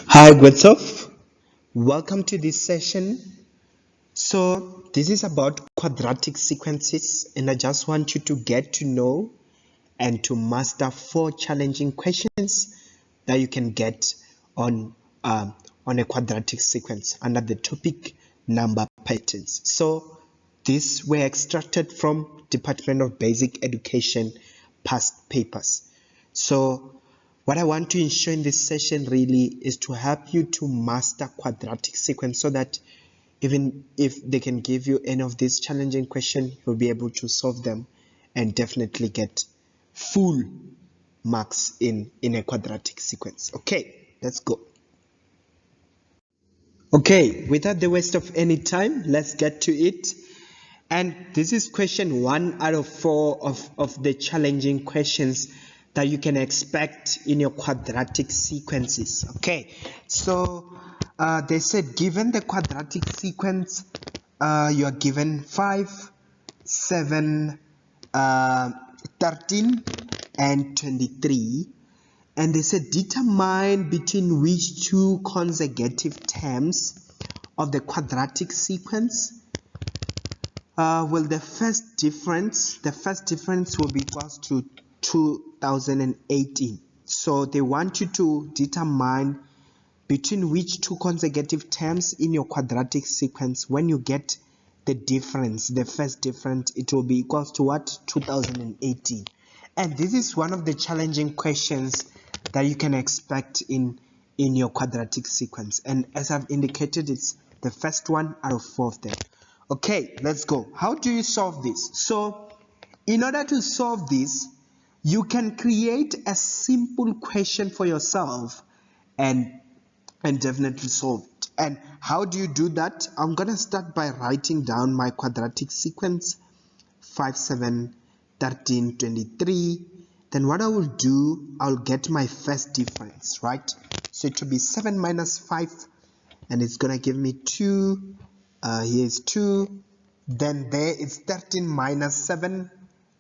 Hi, what's up? Welcome to this session. So, this is about quadratic sequences, and I just want you to get to know and to master 4 challenging questions that you can get on on a quadratic sequence under the topic number patterns. So, these were extracted from Department of Basic Education past papers. So, what I want to ensure in this session really is to help you to master quadratic sequence so that even if they can give you any of these challenging questions, you'll be able to solve them and definitely get full marks in a quadratic sequence. Okay, let's go. Okay, without the waste of any time, let's get to it. And this is question 1 out of 4 of the challenging questions that you can expect in your quadratic sequences. Okay, so they said given the quadratic sequence, you are given 5, 7, 13, and 23. And they said determine between which two consecutive terms of the quadratic sequence well, the first difference will be equals to 2018. So they want you to determine between which two consecutive terms in your quadratic sequence. When you get the difference, the first difference, it will be equals to what? 2018. And this is one of the challenging questions that you can expect in your quadratic sequence. And as I've indicated, it's the first 1 out of 4 of them. Okay, let's go. How do you solve this? So, in order to solve this, you can create a simple question for yourself and definitely solve it. And how do you do that? I'm going to start by writing down my quadratic sequence 5, 7, 13, 23. Then what I will do, I'll get my first difference, right? So it will be 7 minus 5, and it's going to give me 2. Here's 2. Then there is 13 minus 7.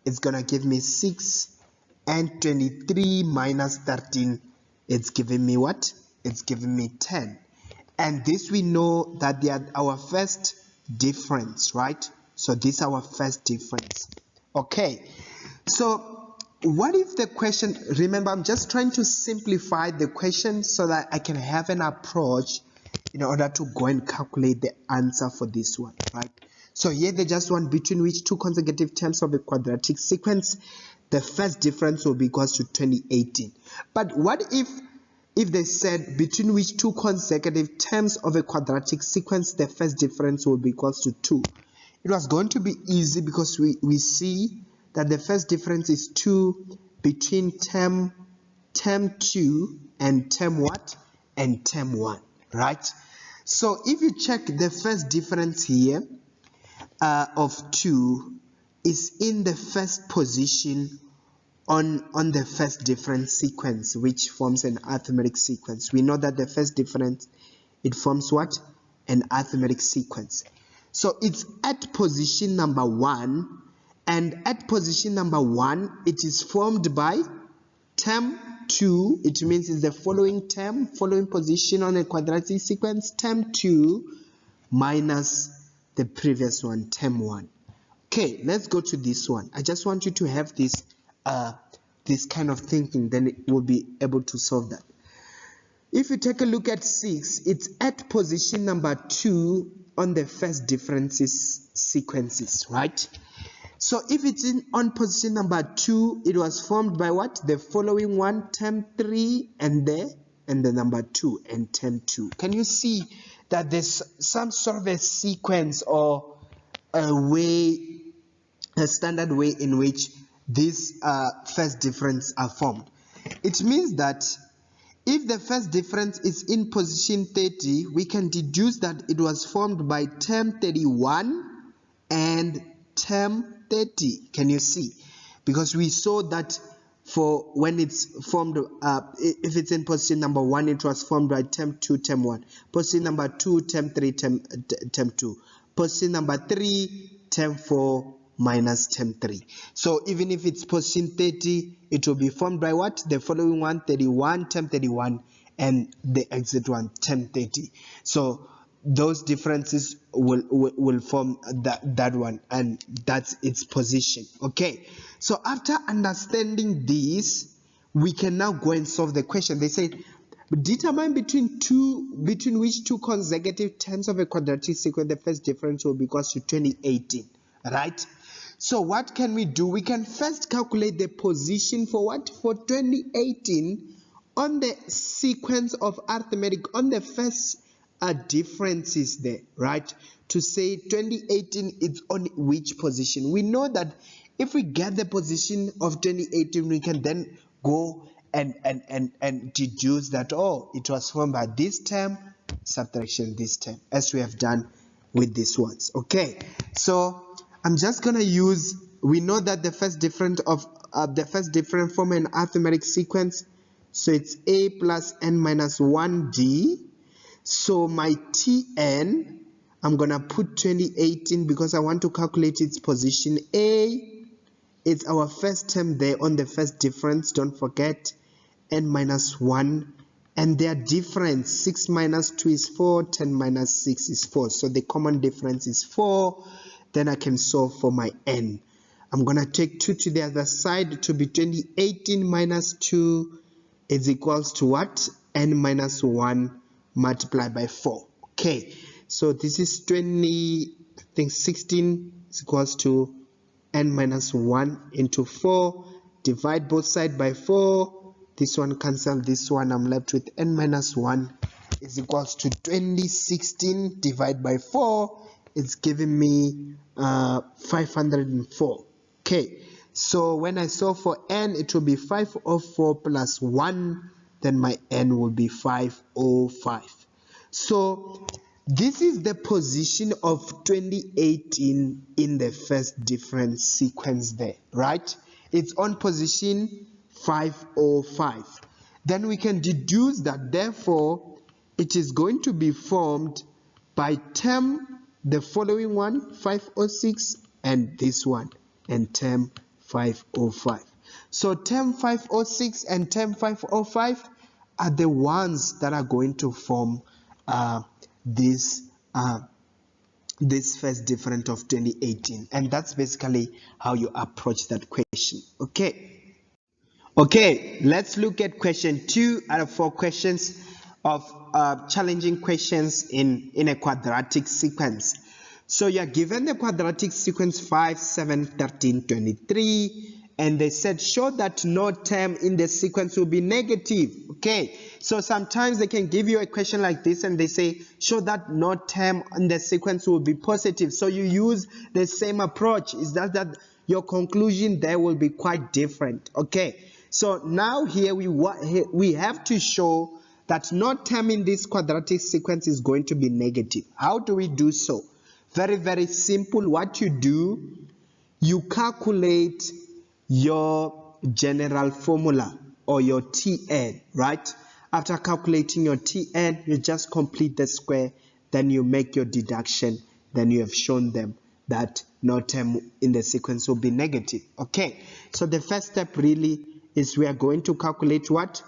It's going to give me 6. And 23 minus 13, it's giving me what? It's giving me 10. And this we know that they are our first difference, right? So this is our first difference. Okay, so what if the question, remember I'm just trying to simplify the question so that I can have an approach in order to go and calculate the answer for this one, right? So here they just want between which two consecutive terms of a quadratic sequence the first difference will be equals to 2018. But what if they said between which two consecutive terms of a quadratic sequence the first difference will be equals to 2? It was going to be easy because we see that the first difference is 2 between term 2 and term what? And term 1, right? So if you check the first difference here of 2 is in the first position on the first difference sequence, which forms an arithmetic sequence. We know that the first difference, it forms what? An arithmetic sequence. So it's at position number 1, and at position number 1 it is formed by term 2. It means it's the following term, following position on a quadratic sequence, term 2 minus the previous one, term 1. Okay, let's go to this one. I just want you to have this kind of thinking, then it will be able to solve that. If you take a look at 6, it's at position number 2 on the first differences sequences, right? So if it's on position number 2, it was formed by what? The following one, term 3 and the number 2 and term 2. Can you see that there's some sort of a sequence or a standard way in which these first difference are formed? It means that if the first difference is in position 30, we can deduce that it was formed by term 31 and term 30. Can you see? Because we saw that for when it's formed, if it's in position number 1, it was formed by term 2, term 1. Position number 2, term 3, term 2. Position number 3, term 4 minus term 3. So even if it's position 30, it will be formed by what? The following one, 31, term 31, and the exit one 1030. So those differences will form that one, and that's its position. Okay, so after understanding this, we can now go and solve the question. They say determine between which two consecutive terms of a quadratic sequence the first difference will be equals to 2018, right? So what can we do? We can first calculate the position for what? For 2018 on the sequence of arithmetic, on the first differences there, right? To say 2018 is on which position. We know that if we get the position of 2018, we can then go and deduce that, oh, it was formed by this term, subtraction this term, as we have done with these ones. Okay, so I'm just gonna use, we know that the first difference form an arithmetic sequence, so it's a plus n minus 1d. So my tn, I'm gonna put 2018 because I want to calculate its position. A, it's our first term there on the first difference, don't forget, n minus 1, and their difference, 6 minus 2 is 4, 10 minus 6 is 4, so the common difference is 4. Then I can solve for my n. I'm going to take 2 to the other side to be 2018 minus 2 is equals to what? N minus 1 multiplied by 4. Okay, so this is 16 is equals to n minus 1 into 4. Divide both sides by 4. This one cancel this one. I'm left with n minus 1 is equals to 2016 divided by 4. It's giving me 504. Okay, so when I solve for n, it will be 504 plus 1. Then my n will be 505. So this is the position of 2018 in the first difference sequence there, right? It's on position 505. Then we can deduce that therefore it is going to be formed by term, the following one, 506, and this one, and term 505. So term 506 and term 505 are the ones that are going to form this first difference of 2018, and that's basically how you approach that question. Okay, let's look at question 2 out of 4 questions of challenging questions in a quadratic sequence. So you're given the quadratic sequence 5, 7, 13, 23, and they said show that no term in the sequence will be negative. Okay, so sometimes they can give you a question like this and they say show that no term in the sequence will be positive. So you use the same approach. Is that your conclusion there will be quite different. Okay, so now here we have to show that no term in this quadratic sequence is going to be negative. How do we do so? Very, very simple. What you do, you calculate your general formula or your Tn, right? After calculating your Tn, you just complete the square, then you make your deduction, then you have shown them that no term in the sequence will be negative. Okay, so the first step really is we are going to calculate what?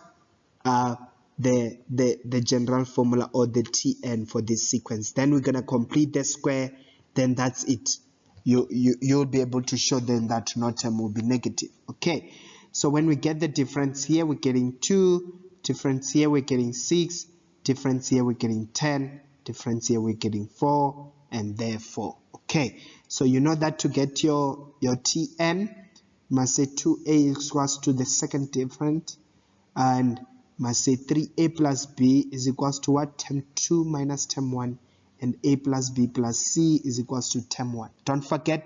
The general formula or the Tn for this sequence. Then we're going to complete the square, then that's it. You'll be able to show them that no term will be negative. Okay, so when we get the difference here, we're getting 2, difference here we're getting 6, difference here we're getting 10, difference here we're getting 4, and therefore. Okay, so you know that to get your Tn, you must say 2a equals to the second difference, and must say 3a plus b is equals to what? Term 2 minus term 1, and a plus b plus c is equals to term 1. Don't forget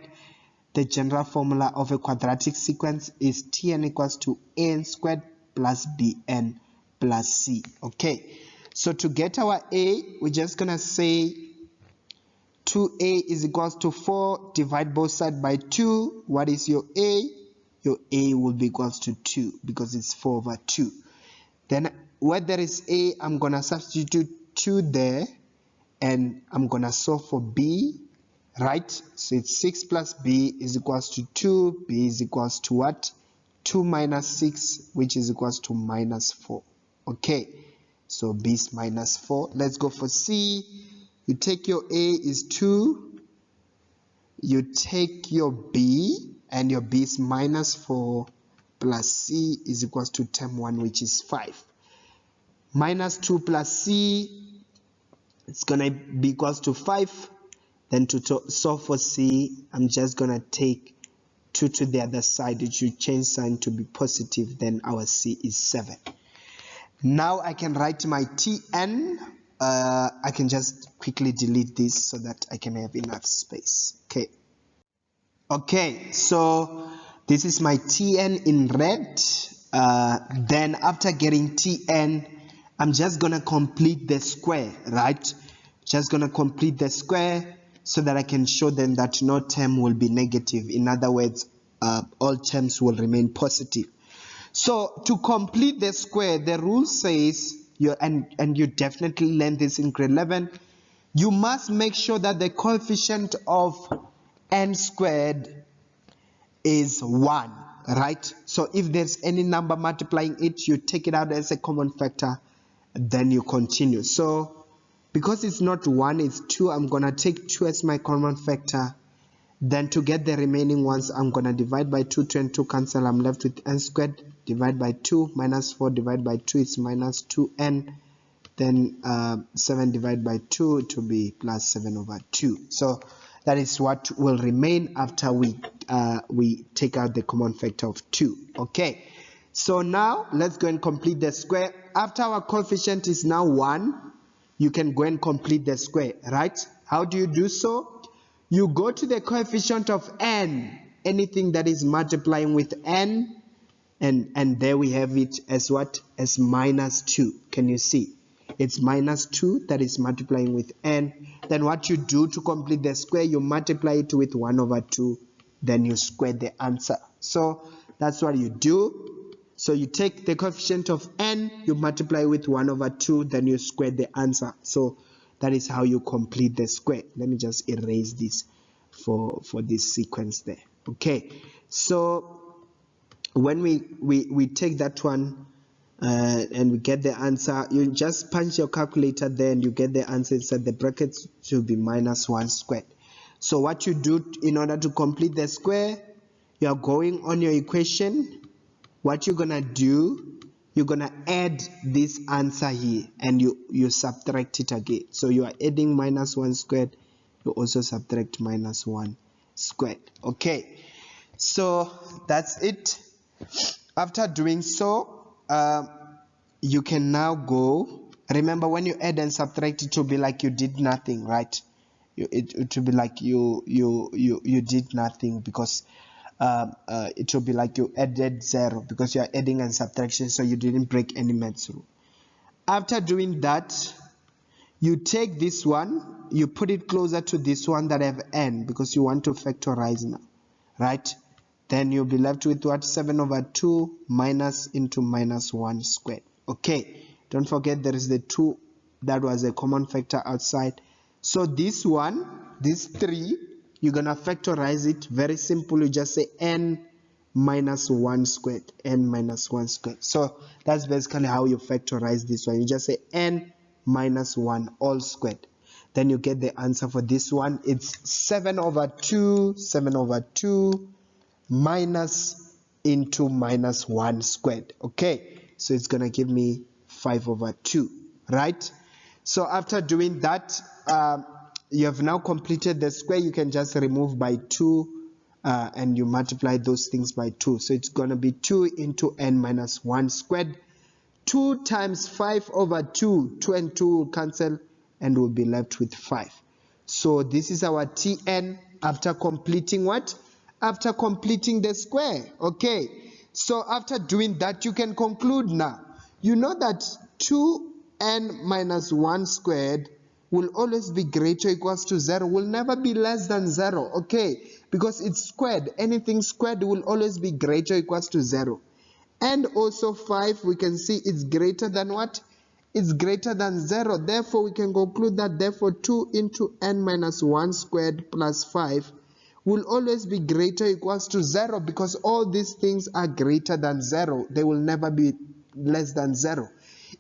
the general formula of a quadratic sequence is Tn equals to an squared plus bn plus c. Okay, so to get our a, we're just gonna say 2a is equals to 4, divide both sides by 2. What is your a? Your a will be equals to 2 because it's 4 over 2. Then where there is a, I'm gonna substitute 2 there, and I'm gonna solve for b, right? So it's 6 plus b is equals to 2. B is equals to what? 2 minus 6, which is equals to minus 4. Okay, So b is minus 4. Let's go for c. You take your a is 2. You take your b, and your b is minus 4 plus c is equals to term 1, which is 5. Minus 2 plus c, it's going to be equals to 5. Then to solve for c, I'm just going to take 2 to the other side. It should change sign to be positive. Then our c is 7. Now I can write my Tn. I can just quickly delete this so that I can have enough space. Okay, so this is my Tn in red. Then after getting Tn, I'm just gonna complete the square, right? Just gonna complete the square so that I can show them that no term will be negative. In other words, all terms will remain positive. So to complete the square, the rule says, and you definitely learned this in grade 11, you must make sure that the coefficient of n squared is 1, right? So if there's any number multiplying it, you take it out as a common factor, then you continue. So because it's not 1, it's 2, I'm going to take 2 as my common factor. Then to get the remaining ones, I'm going to divide by 2, 2 and 2 cancel. I'm left with n squared, divide by 2, minus 4 divided by 2 is minus 2n. Then 7 divided by 2 to be plus 7 over 2. So that is what will remain after we take out the common factor of 2. Okay, so now let's go and complete the square. After our coefficient is now 1, you can go and complete the square, right? How do you do so? You go to the coefficient of n, anything that is multiplying with n, and there we have it as what? As minus 2. Can you see? It's minus 2 that is multiplying with n. Then what you do to complete the square, you multiply it with 1 over 2, then you square the answer. So that's what you do. So you take the coefficient of n, you multiply with 1 over 2, then you square the answer. So that is how you complete the square. Let me just erase this for this sequence there. Okay, so when we take that one and we get the answer, you just punch your calculator there and you get the answer inside the brackets to be minus 1 squared. So what you do in order to complete the square, you are going on your equation. What you're gonna do, you're gonna add this answer here and you subtract it again. So you are adding minus 1 squared, you also subtract minus 1 squared. Okay, so that's it. After doing so, you can now go. Remember, when you add and subtract, it will be like you did nothing, right? It will be like you did nothing, because it will be like you added 0, because you are adding and subtraction, so you didn't break any maths rule. After doing that, you take this one, you put it closer to this one that have n, because you want to factorize now, right? Then you'll be left with what? 7 over 2 minus into minus 1 squared. Okay, don't forget there is the 2 that was a common factor outside. So this one, this 3, you're gonna factorize it. Very simple, you just say n minus 1 squared, n minus 1 squared. So that's basically how you factorize this one. You just say n minus 1 all squared. Then you get the answer for this one. It's 7 over 2 minus into minus 1 squared. Okay, so it's gonna give me 5 over 2, right? So after doing that, you have now completed the square. You can just remove by 2 and you multiply those things by 2. So it's gonna be 2 into n minus 1 squared. 2 times 5 over 2, 2 and 2 will cancel and we'll be left with 5. So this is our Tn after completing what? After completing the square. Okay, so after doing that, you can conclude now. You know that 2n minus 1 squared will always be greater or equals to 0, will never be less than 0. Okay, because it's squared. Anything squared will always be greater or equals to 0. And also 5, we can see it's greater than what? It's greater than 0. Therefore, we can conclude that therefore 2 into n minus 1 squared plus 5 will always be greater or equals to 0, because all these things are greater than 0. They will never be less than 0.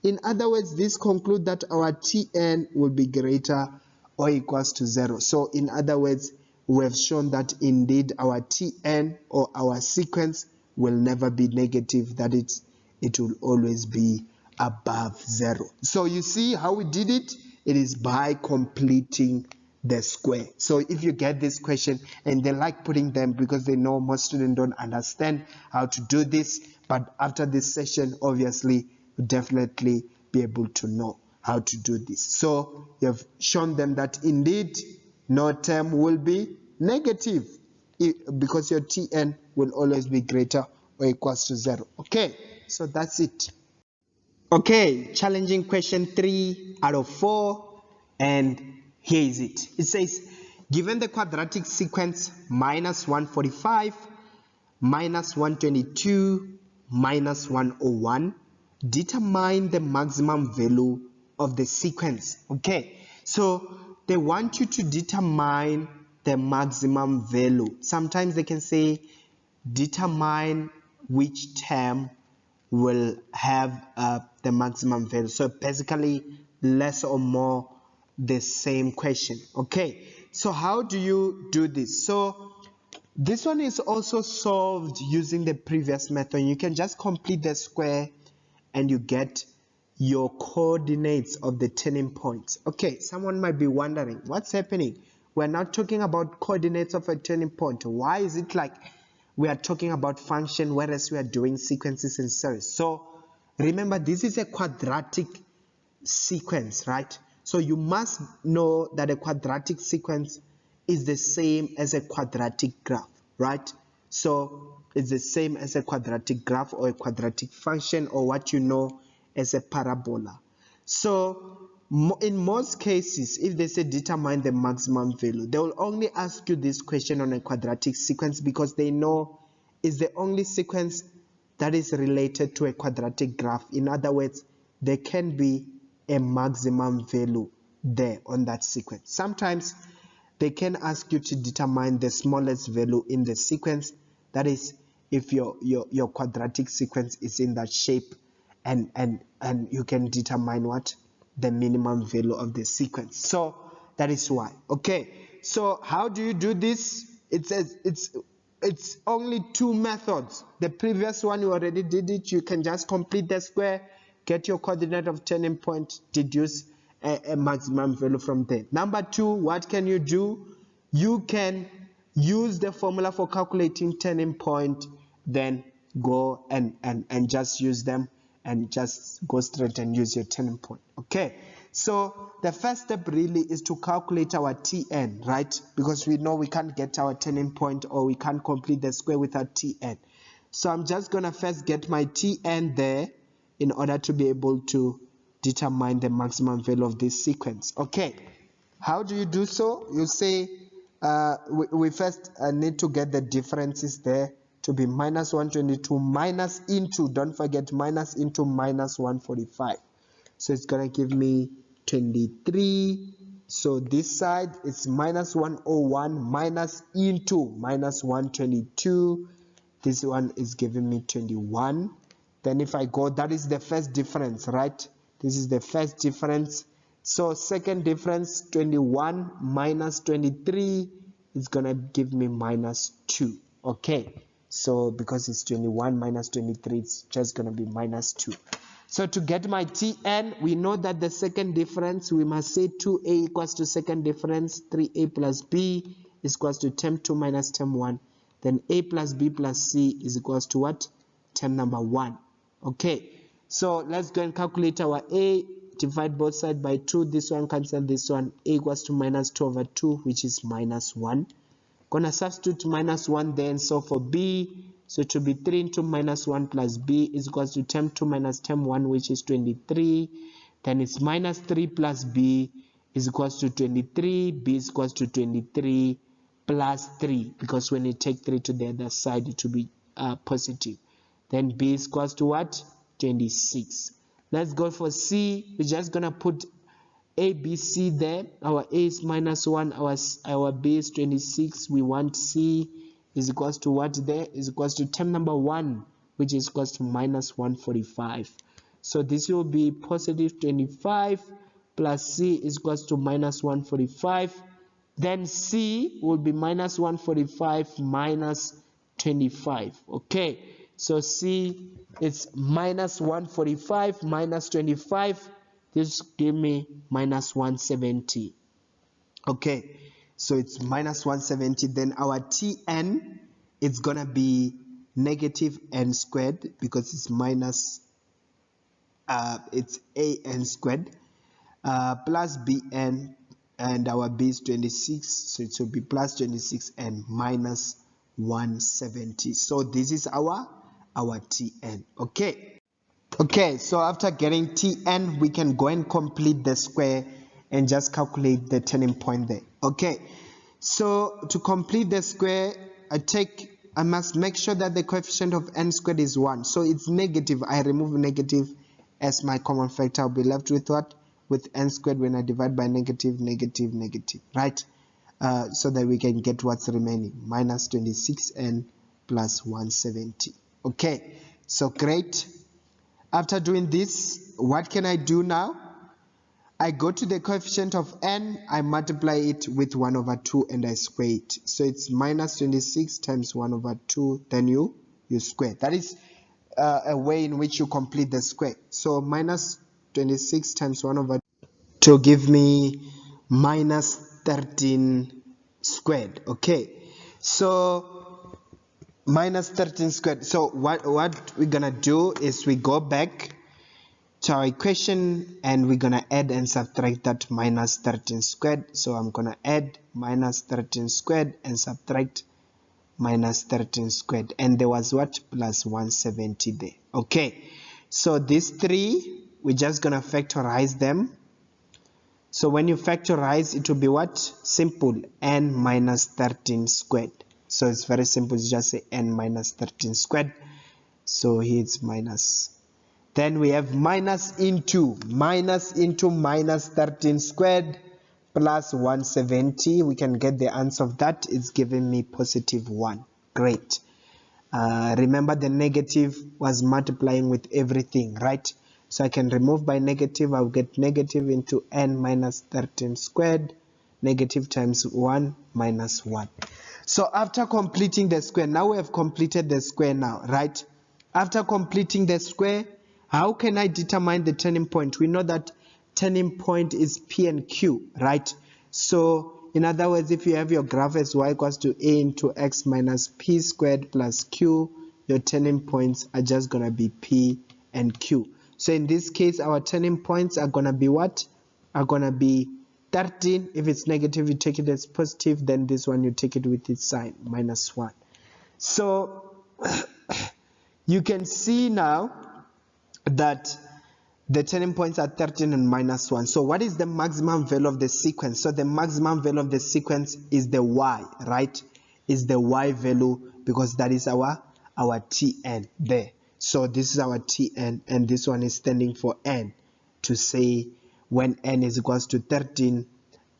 In other words, this concludes that our Tn will be greater or equals to 0. So in other words, we have shown that indeed our Tn or our sequence will never be negative, that it will always be above 0. So you see how we did it? It is by completing the square. So if you get this question, and they like putting them because they know most students don't understand how to do this, but after this session, obviously, you'll definitely be able to know how to do this. So you have shown them that indeed no term will be negative because your Tn will always be greater or equals to 0. Okay, so that's it. Okay, challenging question 3 out of 4, and here is it. It says, given the quadratic sequence minus 145, minus 122, minus 101, determine the maximum value of the sequence. Okay, so they want you to determine the maximum value. Sometimes they can say determine which term will have the maximum value. So basically less or more the same question. Okay, so how do you do this? So this one is also solved using the previous method. You can just complete the square and you get your coordinates of the turning points. Okay, someone might be wondering what's happening. We're not talking about coordinates of a turning point. Why is it like we are talking about function whereas we are doing sequences in series? So remember, this is a quadratic sequence, right? So you must know that a quadratic sequence is the same as a quadratic graph, right? So it's the same as a quadratic graph or a quadratic function or what you know as a parabola. So in most cases, if they say determine the maximum value, they will only ask you this question on a quadratic sequence because they know it's the only sequence that is related to a quadratic graph. In other words, there can be a maximum value there on that sequence. Sometimes they can ask you to determine the smallest value in the sequence. That is, if your quadratic sequence is in that shape, and you can determine what the minimum value of the sequence. So that is why. Okay, so how do you do this? It says it's only two methods. The previous one you already did it. You can just complete the square, get your coordinate of turning point, deduce a maximum value from there. Number two, what can you do? You can use the formula for calculating turning point, then go and just use them and just go straight and use your turning point. Okay, so the first step really is to calculate our Tn, right? Because we know we can't get our turning point or we can't complete the square without Tn. So I'm just gonna first get my Tn there in order to be able to determine the maximum value of this sequence. Okay, how do you do so? You say we first need to get the differences there to be minus 122 minus into, don't forget, minus into minus 145. So it's going to give me 23. So this side is minus 101 minus into minus 122. This one is giving me 21. Then if I go, that is the first difference, right? This is the first difference. So second difference, 21 minus 23 is going to give me minus 2. Okay, so because it's 21 minus 23, it's just going to be minus 2. So to get my Tn, we know that the second difference, we must say 2a equals to second difference, 3a plus b is equals to term 2 minus term 1. Then a plus b plus c is equals to what? Term number 1. Okay, so let's go and calculate our a. Divide both sides by 2. This one cancel this one. A equals to minus 2 over 2, which is minus 1. Gonna substitute minus 1 there, and so for b, so it will be 3 into minus 1 plus b is equals to term 2 minus term 1, which is 23. Then it's minus 3 plus b is equals to 23. B is equals to 23 plus 3, because when you take 3 to the other side, it will be positive. Then b is equals to what? 26. Let's go for c. We're just gonna put a, b, c there. Our a is minus 1, our b is 26. We want c is equals to what there? Is equals to term number 1, which is equals to minus 145. So this will be positive 25 plus C is equals to minus 145. Then C will be minus 145 minus 25. Okay, so C is minus 145 minus 25. This give me minus 170. Okay, so it's minus 170. Then our Tn is gonna be negative n squared because it's minus it's an squared plus bn, and our b is 26, so it will be plus 26 and minus 170. So this is our Tn. Okay, so after getting Tn, we can go and complete the square and just calculate the turning point there. Okay, so to complete the square, I must make sure that the coefficient of n squared is 1. So it's negative. I remove negative as my common factor. I'll be left with what? With n squared when I divide by negative, negative, negative, right? So that we can get what's remaining, minus 26n plus 170. Okay, so great. After doing this, what can I do now? I go to the coefficient of n, I multiply it with 1 over 2 and I square it. So it's minus 26 times 1 over 2, then you square. That is a way in which you complete the square. So minus 26 times 1 over 2 give me minus 13 squared. Okay, so minus 13 squared. So what we're gonna do is we go back to our equation and we're gonna add and subtract that minus 13 squared. So I'm gonna add minus 13 squared and subtract minus 13 squared, and there was what? Plus 170 there. Okay, so these three, we're just gonna factorize them. So when you factorize, it will be what? Simple, n minus 13 squared. So it's very simple, you just say n minus 13 squared. So here it's minus. Then we have minus into minus 13 squared plus 170. We can get the answer of that. It's giving me positive 1. Great. Remember the negative was multiplying with everything, right? So I can remove by negative. I'll get negative into n minus 13 squared. Negative times 1 minus 1. So after completing the square, now we have completed the square now, right? After completing the square, how can I determine the turning point? We know that turning point is P and Q, right? So in other words, if you have your graph as y equals to a into x minus p squared plus q, your turning points are just going to be P and Q. So in this case, our turning points are going to be what? Are going to be 13. If it's negative, you take it as positive. Then this one, you take it with its sign, minus 1. So you can see now that the turning points are 13 and minus 1. So what is the maximum value of the sequence? So the maximum value of the sequence is the y, right? Is the y value, because that is our Tn there. So this is our Tn, and this one is standing for n, to say when n is equals to 13,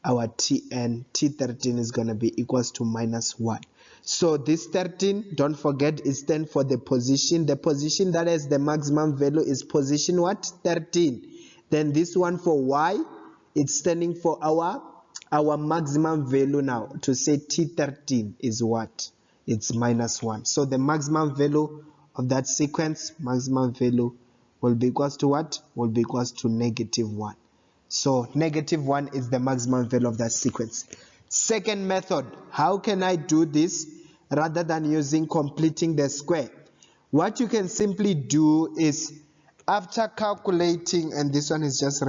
our Tn, T13 is going to be equals to minus 1. So this 13, don't forget, is stand for the position. The position that has the maximum value is position what? 13. Then this one for y, it's standing for our maximum value now. To say T13 is what? It's minus 1. So the maximum value of that sequence, maximum value will be equals to what? Will be equals to negative 1. So negative 1 is the maximum value of that sequence. Second method, how can I do this rather than using completing the square? What you can simply do is, after calculating, and this one is just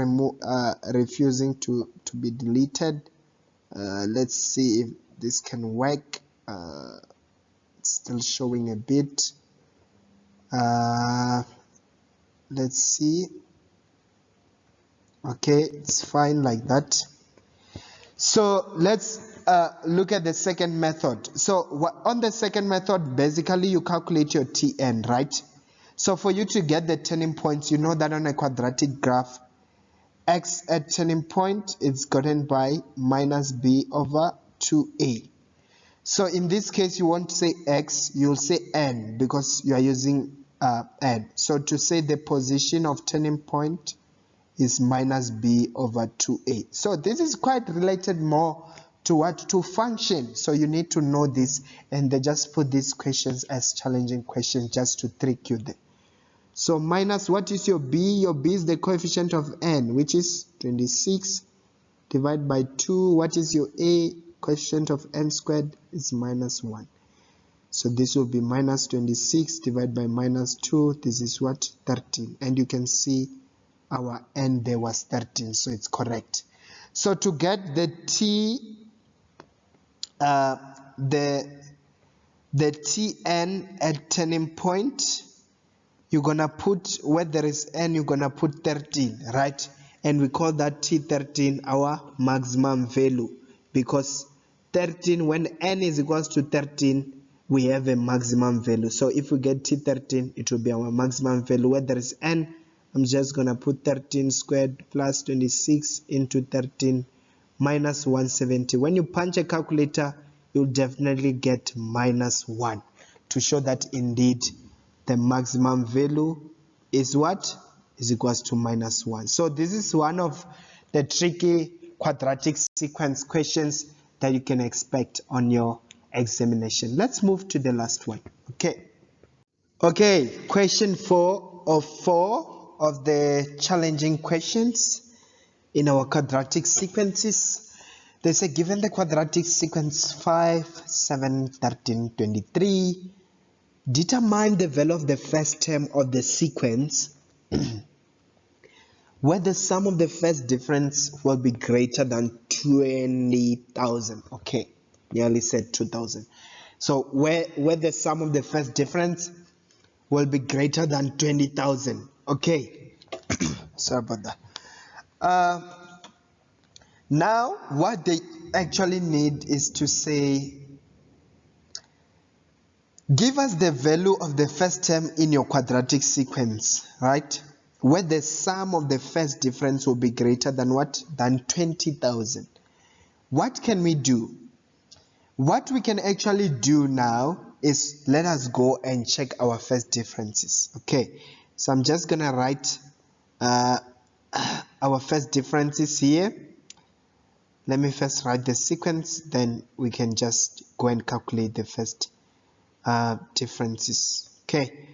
refusing to be deleted. Let's see if this can work. It's still showing a bit. Let's see. Okay, it's fine like that. So let's look at the second method. So on the second method, basically you calculate your Tn, right? So for you to get the turning points, you know that on a quadratic graph, x at turning point is gotten by minus b over 2a. So in this case, you won't say x, you'll say n, because you are using n. So to say the position of turning point is minus b over 2a. So this is quite related more to what? To function. So you need to know this, and they just put these questions as challenging questions just to trick you there. So minus, what is your b? Your b is the coefficient of n, which is 26 divided by 2. What is your a? Coefficient of n squared is minus 1. So this will be minus 26 divided by minus 2. This is what? 13. And you can see our n there was 13, so it's correct. So to get the t, the tn at turning point, you're gonna put, where there is n, you're gonna put 13, right? And we call that t13 our maximum value, because 13, when n is equals to 13, we have a maximum value. So if we get t13, it will be our maximum value. Where there is n, I'm just gonna put 13 squared plus 26 into 13 minus 170. When you punch a calculator, you'll definitely get minus 1 to show that indeed the maximum value is what? Is equals to minus 1. So this is one of the tricky quadratic sequence questions that you can expect on your examination. Let's move to the last one. Okay, question 4 of the challenging questions in our quadratic sequences. They say given the quadratic sequence 5, 7, 13, 23, determine the value of the first term of the sequence where the sum of the first difference will be greater than 20,000. Okay, nearly said 2,000. So where the sum of the first difference will be greater than 20,000. Okay, sorry about that. Now what they actually need is to say, give us the value of the first term in your quadratic sequence, right? Where the sum of the first difference will be greater than what? Than 20,000. What can we do? What we can actually do now is, let us go and check our first differences. Okay, so I'm just gonna write our first differences here. Let me first write the sequence, then we can just go and calculate the first differences. Okay,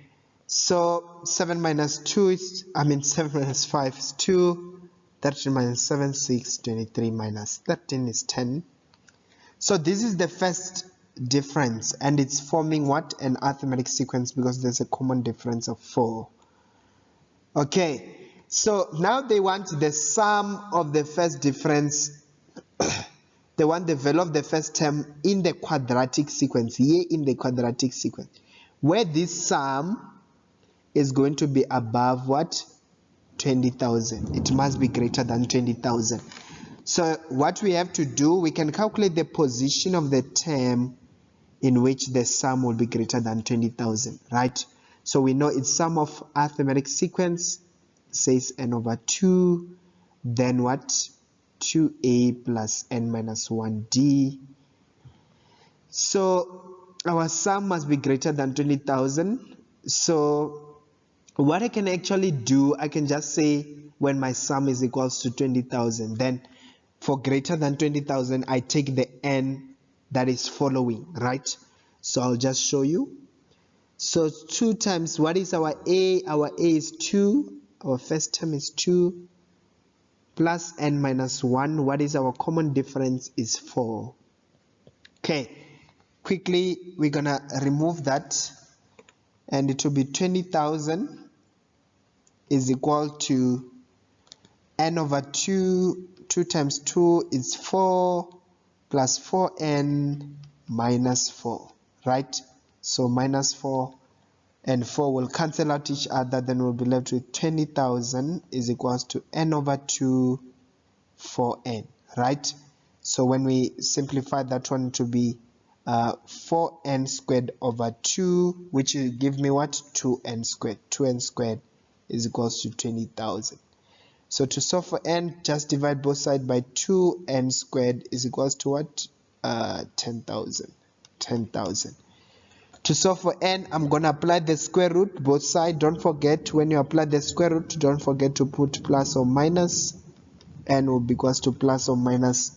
so 7 minus 2 is, 7 minus 5 is 2, 13 minus 7, 6, 23 minus 13 is 10. So this is the first difference, and it's forming what? An arithmetic sequence, because there's a common difference of 4. Okay, so now they want the sum of the first difference. They want the value of the first term in the quadratic sequence, here in the quadratic sequence, where this sum is going to be above what? 20,000. It must be greater than 20,000. So what we have to do, we can calculate the position of the term in which the sum will be greater than 20,000, right? So we know it's sum of arithmetic sequence, says n over 2, then what? 2a plus n minus 1d. So our sum must be greater than 20,000. So what I can actually do, I can just say when my sum is equals to 20,000, then for greater than 20,000, I take the n that is following, right? So I'll just show you. So 2 times, what is our a? Our a is 2. Our first term is 2. Plus n minus 1. What is our common difference? Is 4. Okay, quickly we're gonna remove that, and it will be 20,000 is equal to n over 2. 2 times 2 is 4 plus 4n minus 4, right? So minus 4 and 4 will cancel out each other, then we'll be left with 20,000 is equals to n over 2 4n, right? So when we simplify that one to be 4n squared over 2, which will give me what? 2n squared. 2n squared is equals to 20,000. So to solve for n, just divide both sides by 2. N squared is equals to what? 10,000. 10,000. To solve for n, I'm going to apply the square root both sides. Don't forget, when you apply the square root, don't forget to put plus or minus. N will be equals to plus or minus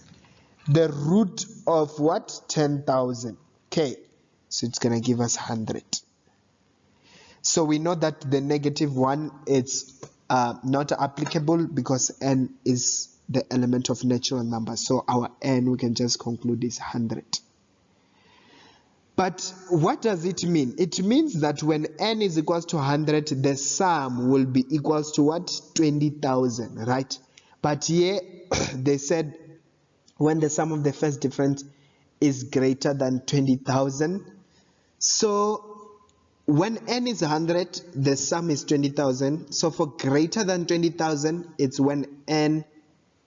the root of what? 10,000. Okay, so it's going to give us 100. So we know that the -1 is not applicable because n is the element of natural number. So our n, we can just conclude, is 100. But what does it mean? It means that when n is equals to 100, the sum will be equals to what? 20,000, right? But here they said when the sum of the first difference is greater than 20,000. So when n is 100, the sum is 20,000. So for greater than 20,000, it's when n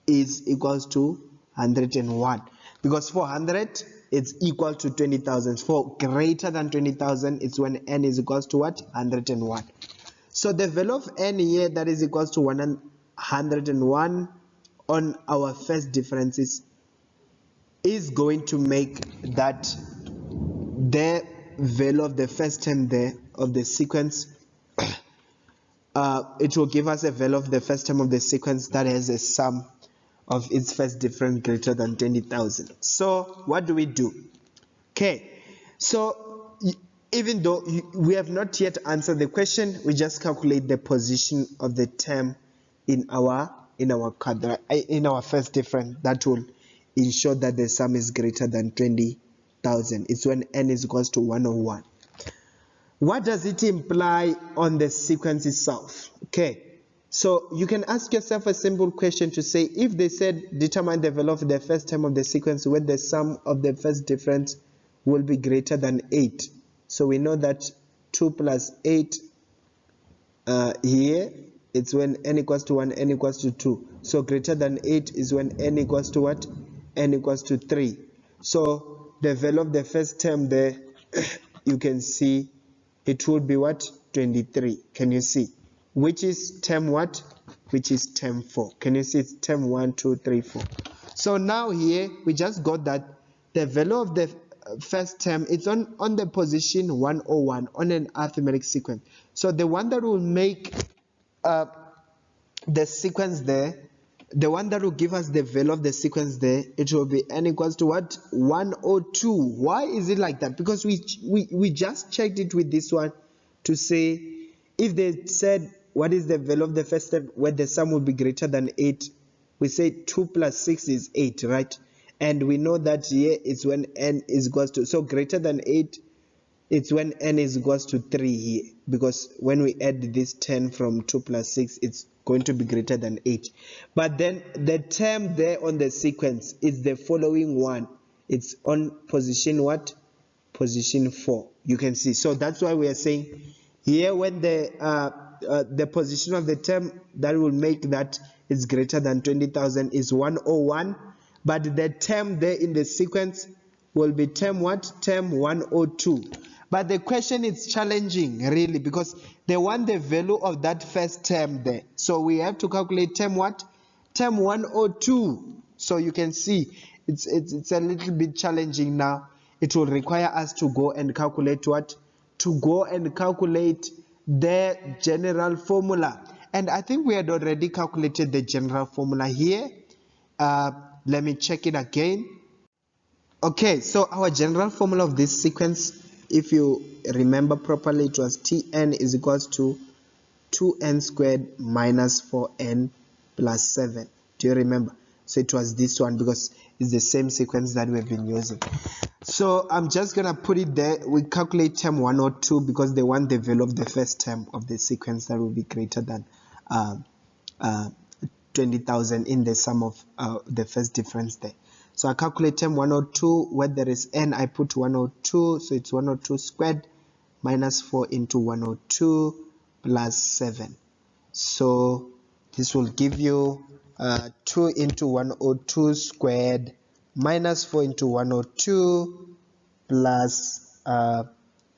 is equals to 101. Because for 100, it's equal to 20,000. For greater than 20,000, it's when n is equals to what? 101. So the value of n here that is equals to 101 on our first differences is going to make that the value of the first term there of the sequence, it will give us a value of the first term of the sequence that has a sum of its first difference greater than 20,000. So what do we do? Okay, so even though we have not yet answered the question, we just calculate the position of the term in our first difference. That will ensure that the sum is greater than 20,000. It's when n is equals to 101. What does it imply on the sequence itself? Okay, so you can ask yourself a simple question to say, if they said determine the value of the first term of the sequence when the sum of the first difference will be greater than 8. So we know that 2 plus 8 here, it's when n equals to 1, n equals to 2. So greater than 8 is when n equals to what? N equals to 3. So the value of the first term there, you can see it would be what? 23. Can you see? Which is term what? Which is term 4. Can you see it's term 1, 2, 3, 4. So now here we just got that the value of the first term is on the position 101 on an arithmetic sequence. So the one that will make the sequence there, the one that will give us the value of the sequence there, it will be n equals to what? 102. Why is it like that? Because we just checked it with this one to say, if they said what is the value of the first step where the sum will be greater than 8, we say 2 plus 6 is 8, right? And we know that here is when n is equals to, so greater than 8, it's when n is equals to 3 here, because when we add this 10 from 2 plus 6, it's going to be greater than 8. But then the term there on the sequence is the following one. It's on position what? Position 4. You can see. So that's why we are saying here when the position of the term that will make that is greater than 20,000 is 101. But the term there in the sequence will be term what? Term 102. But the question is challenging really, because they want the value of that first term there. So we have to calculate term what? Term 102. So you can see it's a little bit challenging now. It will require us to go and calculate what? To go and calculate the general formula. And I think we had already calculated the general formula here. Let me check it again. Okay, so our general formula of this sequence, if you remember properly, it was Tn is equals to 2n squared minus 4n plus 7. Do you remember? So it was this one because it's the same sequence that we've been using. So I'm just going to put it there. We calculate term 102 because they want the value of the first term of the sequence that will be greater than 20,000 in the sum of the first difference there. So I calculate term 102, where there is n, I put 102, so it's 102 squared minus 4 into 102 plus 7. So this will give you 2 into 102 squared minus 4 into 102 plus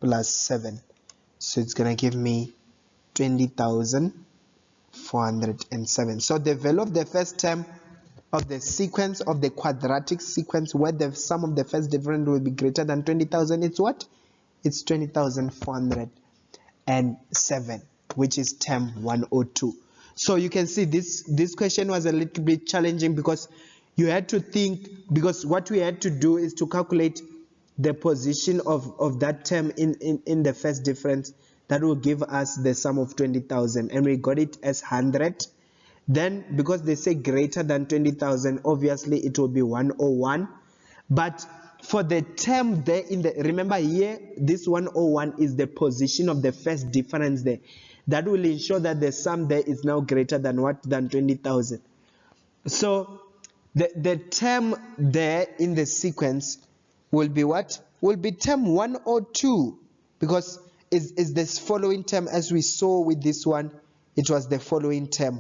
7. So it's going to give me 20,407. So the value of the first term of the sequence of the quadratic sequence where the sum of the first difference will be greater than 20,000, it's what? It's 20,407, which is term 102. So you can see this question was a little bit challenging because you had to think, because what we had to do is to calculate the position of that term in the first difference. That will give us the sum of 20,000, and we got it as 100. Then because they say greater than 20,000, obviously it will be 101. But for the term there in the, remember here, this 101 is the position of the first difference there. That will ensure that the sum there is now greater than what? Than 20,000. So the term there in the sequence will be what? Will be term 102, because is this following term, as we saw with this one, it was the following term.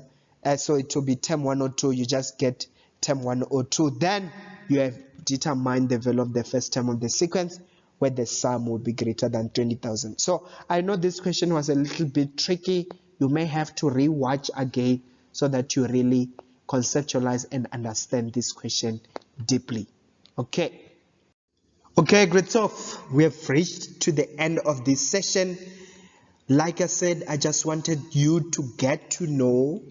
So it will be term 102. You just get term 102. Then you have determined the value of the first term of the sequence, where the sum will be greater than 20,000. So I know this question was a little bit tricky. You may have to rewatch again so that you really conceptualize and understand this question deeply. Okay. Okay, great stuff. We have reached to the end of this session. Like I said, I just wanted you to get to know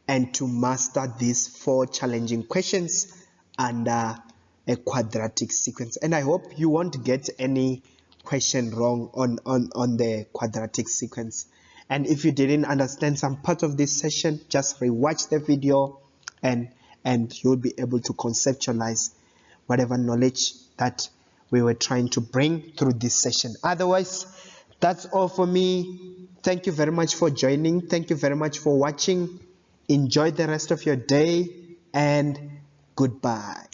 and to master these 4 challenging questions under a quadratic sequence. And I hope you won't get any question wrong on the quadratic sequence. And if you didn't understand some part of this session, just rewatch the video and you'll be able to conceptualize whatever knowledge that we were trying to bring through this session. Otherwise, that's all for me. Thank you very much for joining. Thank you very much for watching. Enjoy the rest of your day, and goodbye.